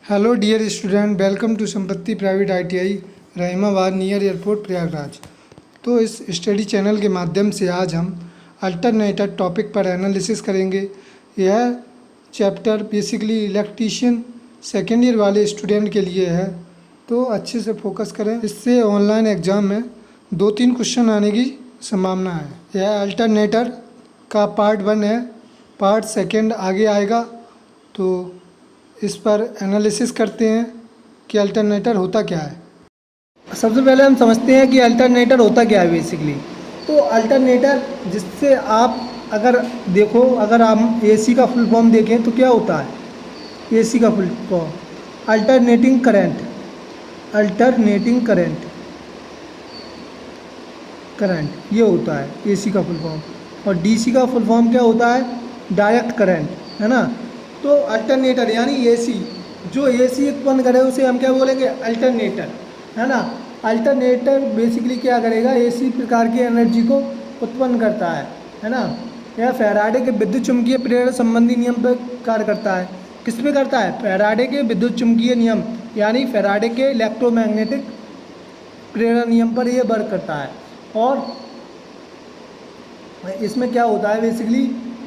Hello dear student, welcome to Sampatti private ITI Rahimabad near airport Prayagraj. तो इस study channel के माध्यम से आज हम अल्टरनेटर टॉपिक पर एनालिसिस करेंगे। यह chapter basically electrician second year वाले स्टूडेंट के लिए है, तो अच्छे से फोकस करें। इससे ऑनलाइन एग्ज़ाम में 2-3 क्वेश्चन आने की संभावना है। यह अल्टरनेटर का पार्ट 1 है, पार्ट 2 आगे आएगा। तो इस पर एनालिसिस करते हैं कि अल्टरनेटर होता क्या है। सबसे पहले हम समझते हैं कि अल्टरनेटर होता क्या है बेसिकली। तो अल्टरनेटर जिससे आप अगर हम AC का फुल फॉर्म देखें तो क्या होता है। AC का फुल फॉर्म अल्टरनेटिंग करंट ये होता है AC का फुल फॉर्म। और DC का फुल फॉर्म क्या होता है, डायरेक्ट करंट, है ना। तो अल्टरनेटर यानी AC, जो AC उत्पन्न करे उसे हम क्या बोलेंगे, अल्टरनेटर, है ना। अल्टरनेटर बेसिकली क्या करेगा, AC प्रकार की एनर्जी को उत्पन्न करता है ना। यह फैराडे के विद्युत चुम्बकीय प्रेरण संबंधी नियम पर कार्य करता है। किस पे करता है, फैराडे के विद्युत चुम्बकीय नियम यानी फैराडे के इलेक्ट्रोमैग्नेटिक प्रेरण नियम पर यह वर्क करता है। और इसमें क्या होता है बेसिकली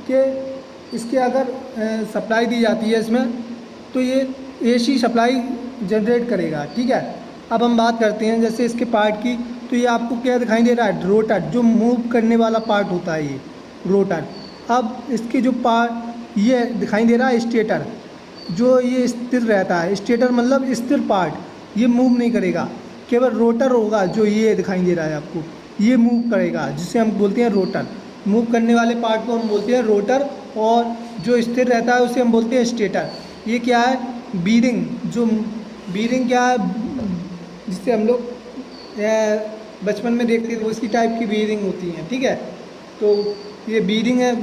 कि इसके अगर सप्लाई दी जाती है इसमें, तो ये AC सप्लाई जनरेट करेगा, ठीक है। अब हम बात करते हैं जैसे इसके पार्ट की। तो ये आपको क्या दिखाई दे रहा है, रोटर, जो मूव करने वाला पार्ट होता है ये रोटर। अब इसके जो पार्ट ये दिखाई दे रहा है स्टेटर, जो ये स्थिर रहता है। स्टेटर मतलब स्थिर पार्ट, ये मूव नहीं करेगा। केवल रोटर होगा जो ये दिखाई दे रहा है आपको, ये मूव करेगा, जिसे हम बोलते हैं रोटर। मूव करने वाले पार्ट को हम बोलते हैं रोटर, और जो स्थिर रहता है उसे हम बोलते हैं स्टेटर। ये क्या है, बीरिंग। जो बीरिंग क्या है, जिससे हम लोग बचपन में देखते थे, उसकी टाइप की बीरिंग होती है, ठीक है। तो ये बीरिंग है,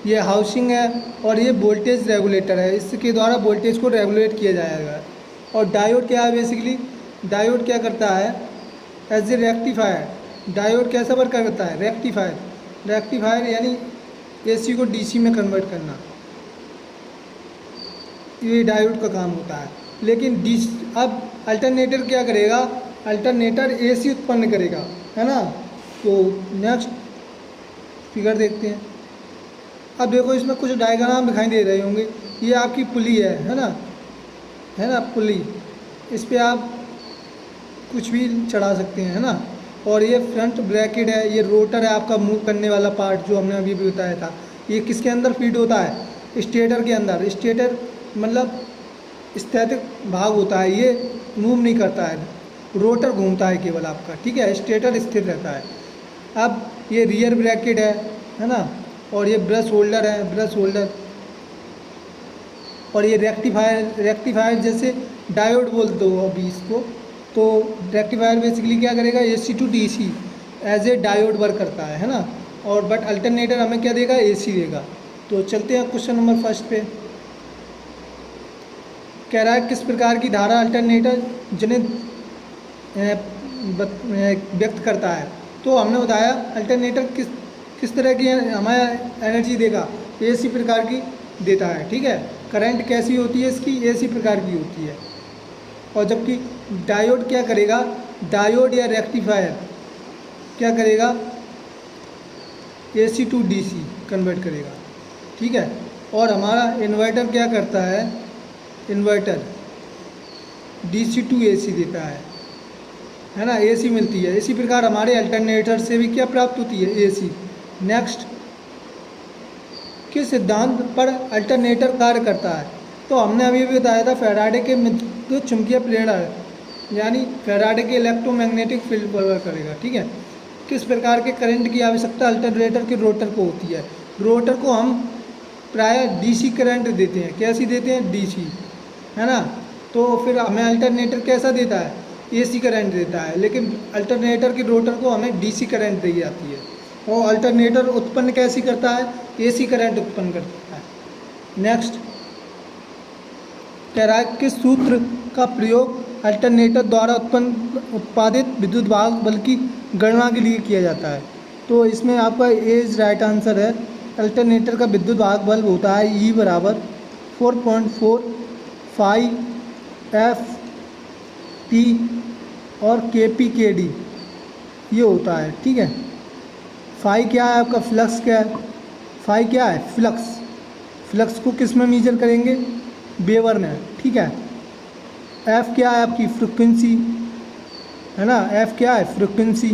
ये हाउसिंग है, और ये वोल्टेज रेगुलेटर है। इसके द्वारा वोल्टेज को रेगुलेट किया जाएगा। और डायोड क्या है बेसिकली, डायोड क्या करता है, एज ए रेक्टिफायर। डायोड कैसा वर्क करता है, रेक्टिफायर यानी AC को DC में कन्वर्ट करना, ये डायोड का काम होता है। लेकिन अब अल्टरनेटर क्या करेगा, अल्टरनेटर AC उत्पन्न करेगा, है ना। तो नेक्स्ट फिगर देखते हैं। अब देखो इसमें कुछ डायग्राम दिखाई दे रहे होंगे। ये आपकी पुली है ना, पुली। इस पर आप कुछ भी चढ़ा सकते हैं, है ना। और ये फ्रंट ब्रैकेट है, ये रोटर है आपका मूव करने वाला पार्ट, जो हमने अभी भी बताया था। ये किसके अंदर फीड होता है, स्टेटर के अंदर। स्टेटर मतलब स्थैतिक भाग होता है, ये मूव नहीं करता है, रोटर घूमता है केवल आपका, ठीक है। स्टेटर स्थिर रहता है। अब ये रियर ब्रैकेट है ना। और ये ब्रश होल्डर और ये रेक्टिफायर जैसे डायोड बोलते हो अभी इसको। तो रेक्टिफायर बेसिकली क्या करेगा, AC to DC as a diode work करता है ना। और बट अल्टरनेटर हमें क्या देगा, AC देगा। तो चलते हैं क्वेश्चन नंबर 1 पे। कह रहा है किस प्रकार की धारा अल्टरनेटर जिन्हें व्यक्त करता है। तो हमने बताया अल्टरनेटर किस तरह की हमें एनर्जी देगा, AC प्रकार की देता है, ठीक है। करंट कैसी होती है इसकी, AC प्रकार की होती है। और जबकि डायोड क्या करेगा, डायोड या रेक्टिफायर क्या करेगा, AC to DC कन्वर्ट करेगा, ठीक है। और हमारा इन्वर्टर क्या करता है, इन्वर्टर DC to AC देता है ना, AC मिलती है। इसी प्रकार हमारे अल्टरनेटर से भी क्या प्राप्त होती है, AC। नेक्स्ट, किस सिद्धांत पर अल्टरनेटर कार्य करता है। तो हमने अभी भी बताया था फैराडे के विद्युत चुम्बकीय प्रेरण यानी फैराडे के इलेक्ट्रोमैग्नेटिक फील्ड पर वर्क करेगा, ठीक है। किस प्रकार के करंट की आवश्यकता अल्टरनेटर के रोटर को होती है। रोटर को हम प्रायः DC करंट देते हैं। कैसी देते हैं, DC, है ना। तो फिर हमें अल्टरनेटर कैसा देता है, AC करंट देता है। लेकिन अल्टरनेटर के रोटर को हमें DC करंट दी जाती है। और अल्टरनेटर उत्पन्न कैसी करता है, AC करंट उत्पन्न करता है। नेक्स्ट कह रहा है किस सूत्र का प्रयोग अल्टरनेटर द्वारा उत्पादित विद्युत भाग बल की गणना के लिए किया जाता है। तो इसमें आपका एज राइट आंसर है। अल्टरनेटर का विद्युत भाग बल होता है E बराबर 4.4 फाई एफ टी और के पी के डी ये होता है, ठीक है। फाई क्या है आपका, फ्लक्स क्या है, फाई क्या है फ्लक्स, फ्लक्स को किस में मेजर करेंगे, वेबर में, ठीक है। एफ क्या है आपकी फ्रिक्वेंसी, है ना, एफ क्या है फ्रिक्वेंसी,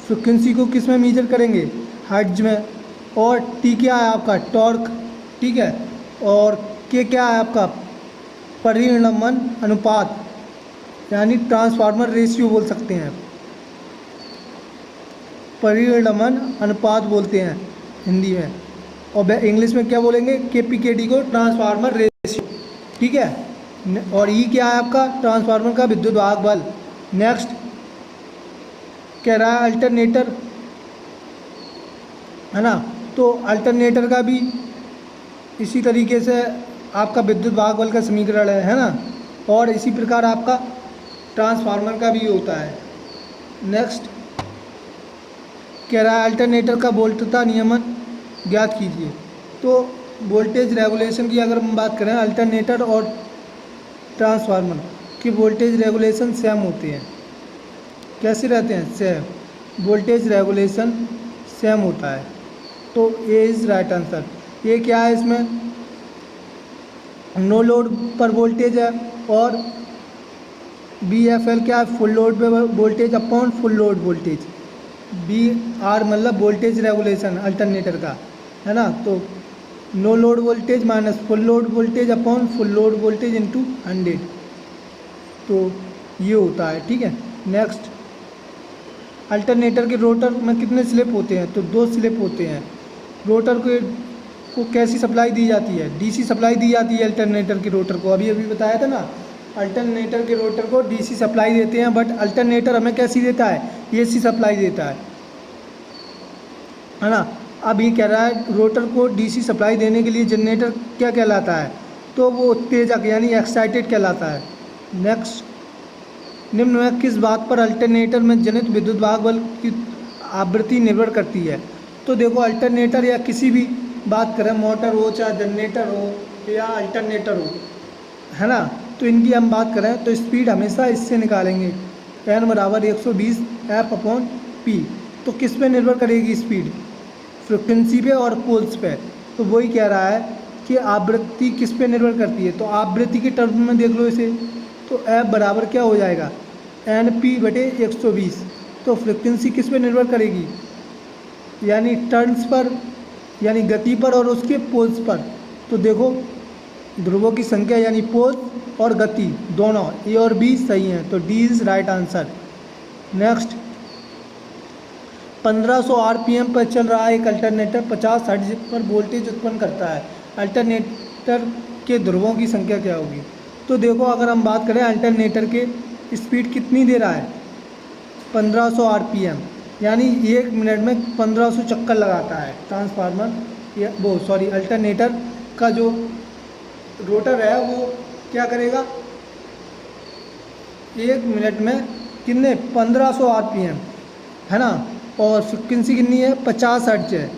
फ्रिक्वेंसी को किस में मेजर करेंगे, हर्ट्ज में। और टी क्या है आपका टॉर्क, ठीक है। और के क्या है आपका परिणमन अनुपात, यानी ट्रांसफार्मर रेशियो बोल सकते हैं, परिणमन अनुपात बोलते हैं हिंदी में, और इंग्लिश में क्या बोलेंगे, के पी के डी को ट्रांसफार्मर रेशियो, ठीक है। और ई क्या है आपका ट्रांसफार्मर का विद्युत वाहक बल। नेक्स्ट कह रहा है अल्टरनेटर, है ना, तो अल्टरनेटर का भी इसी तरीके से आपका विद्युत वाहक बल का समीकरण है ना, और इसी प्रकार आपका ट्रांसफार्मर का भी होता है। नेक्स्ट कह रहा है अल्टरनेटर का वोल्टता नियमन ज्ञात कीजिए। तो वोल्टेज रेगुलेशन की अगर हम बात करें, अल्टरनेटर और ट्रांसफार्मर की वोल्टेज रेगुलेशन सेम होते हैं। कैसे रहते हैं, सेम, वोल्टेज रेगुलेशन सेम होता है। तो ए इज़ राइट आंसर। ये क्या है, इसमें नो लोड पर वोल्टेज है, और बी एफ एल क्या है, फुल लोड पे voltage upon full load voltage. V R मतलब वोल्टेज रेगुलेशन अल्टरनेटर का, है ना, तो no load voltage minus full load voltage upon full load voltage into 100, तो ये होता है, ठीक है। नेक्स्ट अल्टरनेटर के रोटर में कितने स्लिप होते हैं, तो 2 स्लिप होते हैं। रोटर को कैसी सप्लाई दी जाती है, डीसी सप्लाई दी जाती है अल्टरनेटर के रोटर को, अभी बताया था ना, अल्टरनेटर के रोटर को डीसी सप्लाई देते हैं, बट अल्टरनेटर हमें कैसी देता है, एसी सप्लाई देता है ना। अब ये कह रहा है रोटर को डीसी सप्लाई देने के लिए जनरेटर क्या कहलाता है, तो वो उत्तेजक यानी एक्साइटेड कहलाता है। नेक्स्ट निम्न में किस बात पर अल्टरनेटर में जनित विद्युत वाहक बल की आवृत्ति निर्भर करती है। तो देखो अल्टरनेटर या किसी भी बात करें, मोटर हो चाहे जनरेटर हो या अल्टरनेटर हो, है ना, तो इनकी हम बात करें तो स्पीड हमेशा इससे निकालेंगे, एन बराबर 120 एफ अपॉन पी। तो किस पे निर्भर करेगी स्पीड, फ्रिक्वेंसी पे और पोल्स पे। तो वही कह रहा है कि आवृत्ति किस पे निर्भर करती है, तो आवृत्ति के टर्म में देख लो इसे, तो एफ बराबर क्या हो जाएगा, एन पी बटे 120। तो फ्रिक्वेंसी किस पे निर्भर करेगी, यानी टर्न्स पर, यानी गति पर और उसके पोल्स पर। तो देखो ध्रुवों की संख्या यानी पोल्स और गति दोनों ए और बी सही हैं, तो D is right answer. Next 1500 RPM पर चल रहा है एक अल्टरनेटर 50 हर्ट्ज पर वोल्टेज उत्पन्न करता है, अल्टरनेटर के ध्रुवों की संख्या क्या होगी। तो देखो अगर हम बात करें अल्टरनेटर के स्पीड कितनी दे रहा है, 1500 आरपीएम, यानी 1 मिनट में 1500 चक्कर लगाता है ट्रांसफार्मर, या वो सॉरी अल्टरनेटर का जो रोटर है वो क्या करेगा, 1 मिनट में कितने 1500 आरपीएम, है ना, और फ्रिक्वेंसी कितनी है 50 हर्ट्ज है।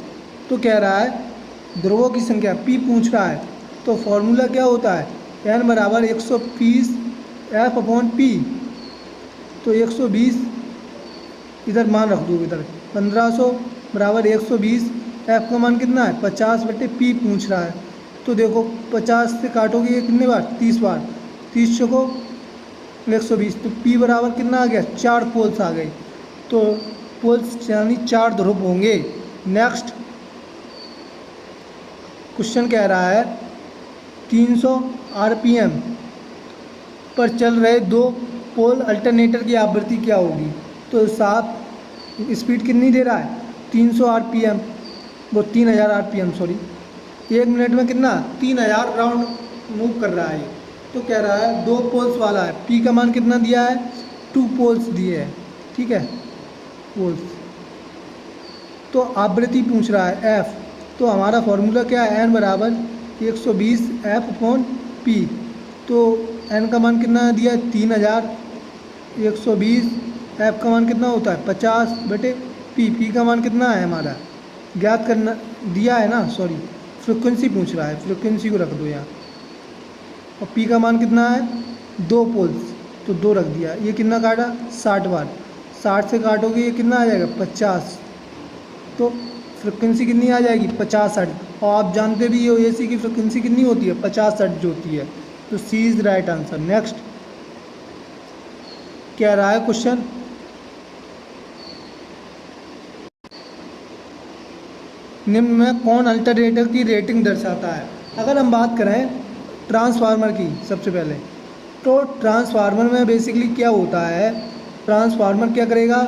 तो कह रहा है ध्रुवों की संख्या पी पूछ रहा है, तो फॉर्मूला क्या होता है, एन बराबर 120 एफ अपॉन पी। तो 120 इधर मान रख दो, इधर 1500 बराबर 120, एफ का मान कितना है 50 बटे पी पूछ रहा है। तो देखो 50 से काटोगे कितने बार, 30 बार, 30 चौको 120, तो पी बराबर कितना आ गया, 4 पोल्स आ गए। तो पोल्स यानी 4 ध्रुव होंगे। नेक्स्ट क्वेश्चन कह रहा है 300 आरपीएम पर चल रहे 2 पोल अल्टरनेटर की आवृत्ति क्या होगी। तो साफ स्पीड कितनी दे रहा है 300 आरपीएम, वो 3000 आरपीएम सॉरी, 1 मिनट में कितना 3000 राउंड मूव कर रहा है। तो कह रहा है 2 पोल्स वाला है, पी का मान कितना दिया है 2 पोल्स दिए हैं, ठीक है पोल्स। तो आवृत्ति पूछ रहा है एफ, तो हमारा फॉर्मूला क्या है, एन बराबर 120 एफ अपॉन पी। तो एन का मान कितना दिया है 3000, 120 एफ का मान कितना होता है 50 बटे पी का मान कितना है हमारा ज्ञात करना दिया है ना, सॉरी फ्रिक्वेंसी पूछ रहा है, फ्रिक्वेंसी को रख दो यहाँ। और पी का मान कितना है 2 पोल्स, तो 2 रख दिया। ये कितना काटा 60 बार, 60 से काटोगे ये कितना आ जाएगा 50, तो फ्रिक्वेंसी कितनी आ जाएगी 50 हर्ट्ज। और आप जानते भी हो एसी की फ्रिक्वेंसी कितनी होती है 50 हर्ट्ज जो होती है। तो सी इज़ राइट आंसर। नेक्स्ट क्या रहा है क्वेश्चन, निम्न में कौन अल्टरनेटर की रेटिंग दर्शाता है। अगर हम बात करें ट्रांसफार्मर की, सबसे पहले तो ट्रांसफार्मर में बेसिकली क्या होता है, ट्रांसफार्मर क्या करेगा,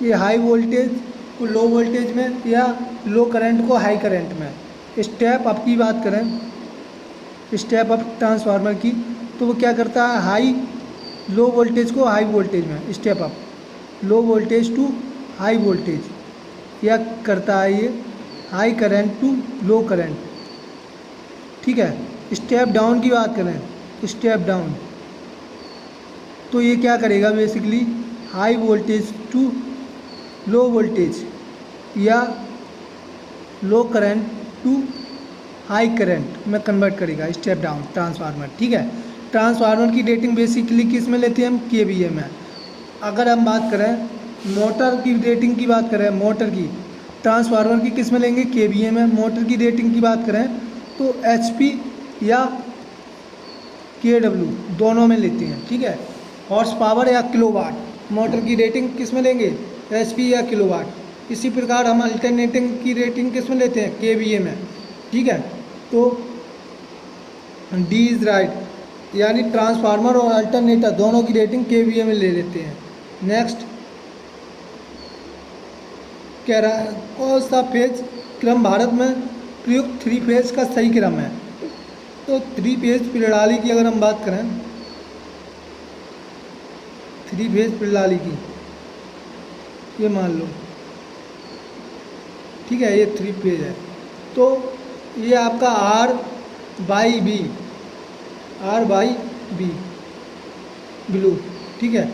ये हाई वोल्टेज को लो वोल्टेज में या लो करंट को हाई करंट में। स्टेप अप की बात करें, स्टेप अप ट्रांसफार्मर की, तो वो क्या करता है हाई लो वोल्टेज को हाई वोल्टेज में, step up low voltage to high voltage, या करता है ये high current to low current. ठीक है। स्टेप डाउन की बात करें, स्टेप डाउन, तो ये क्या करेगा basically high voltage to low voltage या low current to high current में कन्वर्ट करेगा, स्टेप डाउन ट्रांसफार्मर। ठीक है। ट्रांसफार्मर की रेटिंग बेसिकली किस में लेते हैं हम, केवीए में। अगर हम बात करें मोटर की रेटिंग की बात करें, मोटर की ट्रांसफार्मर की किस में लेंगे, केवीए में। मोटर की रेटिंग की बात करें तो एचपी या केडब्ल्यू दोनों में लेते हैं। ठीक है। हॉर्स पावर या किलोवाट, मोटर की रेटिंग किस में लेंगे, एचपी या किलोवाट। इसी प्रकार हम अल्टरनेटिंग की रेटिंग किस में लेते हैं, केवीए में। ठीक है। तो डी इज़ राइट, यानी ट्रांसफार्मर और अल्टरनेटर दोनों की रेटिंग केवीए में ले लेते हैं। नेक्स्ट कह रहा है कौन सा फेज क्रम भारत में प्रयुक्त 3 फेज का सही क्रम है। तो 3 फेज प्रणाली की अगर हम बात करें, 3 फेज प्रणाली की, ये मान लो, ठीक है, ये 3 फेज है, तो ये आपका R/B ब्लू। ठीक है।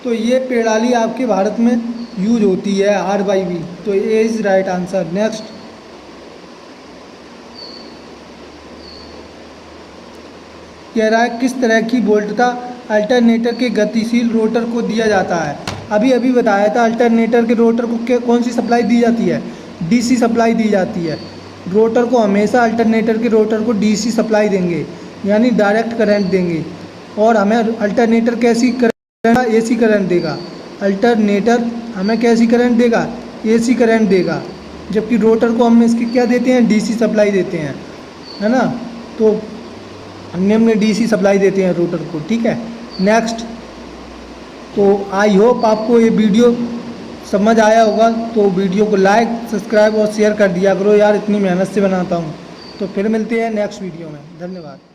तो ये प्रणाली आपके भारत में यूज होती है R/B, तो A is right answer. Next कह रहा है किस तरह की वोल्टता अल्टरनेटर के गतिशील रोटर को दिया जाता है। अभी अभी बताया था अल्टरनेटर के रोटर को कौन सी सप्लाई दी जाती है, डीसी सप्लाई दी जाती है। रोटर को हमेशा अल्टरनेटर के रोटर को डीसी सप्लाई देंगे, यानी डायरेक्ट करंट देंगे। और हमें अल्टरनेटर कैसी करंट, एसी करंट देगा। अल्टरनेटर हमें कैसी करंट देगा, एसी करंट देगा, जबकि रोटर को हम इसकी क्या देते हैं, डीसी सप्लाई देते हैं, है ना। तो निम्न डीसी सप्लाई देते हैं रोटर को। ठीक है। नेक्स्ट, तो आई होप आपको ये वीडियो समझ आया होगा, तो वीडियो को लाइक सब्सक्राइब और शेयर कर दिया करो यार, इतनी मेहनत से बनाता हूँ। तो फिर मिलते हैं नेक्स्ट वीडियो में। धन्यवाद।